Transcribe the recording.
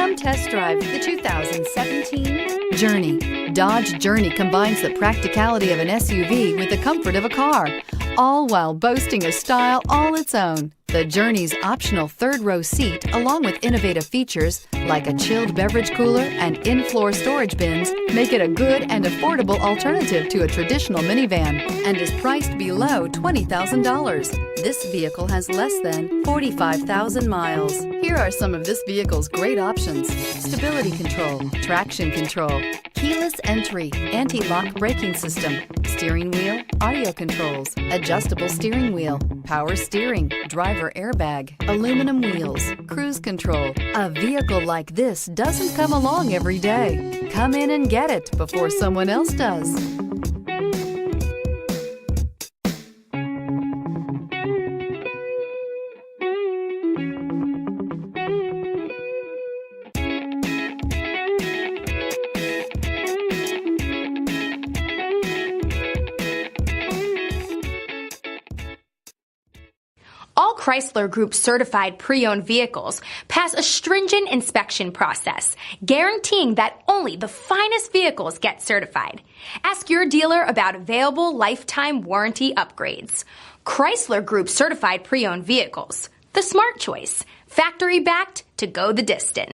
Come test drive the 2017 Journey. Dodge Journey combines the practicality of an SUV with the comfort of a car, all while boasting a style all its own. The Journey's optional third-row seat, along with innovative features like a chilled beverage cooler and in-floor storage bins, make it a good and affordable alternative to a traditional minivan and is priced below $20,000. This vehicle has less than 45,000 miles. Here are some of this vehicle's great options: stability control, traction control, keyless entry, anti-lock braking system, steering wheel audio controls, adjustable steering wheel, power steering, driver airbag, aluminum wheels, cruise control. A vehicle like this doesn't come along every day. Come in and get it before someone else does. All Chrysler Group certified pre-owned vehicles pass a stringent inspection process, guaranteeing that only the finest vehicles get certified. Ask your dealer about available lifetime warranty upgrades. Chrysler Group certified pre-owned vehicles, the smart choice, factory backed to go the distance.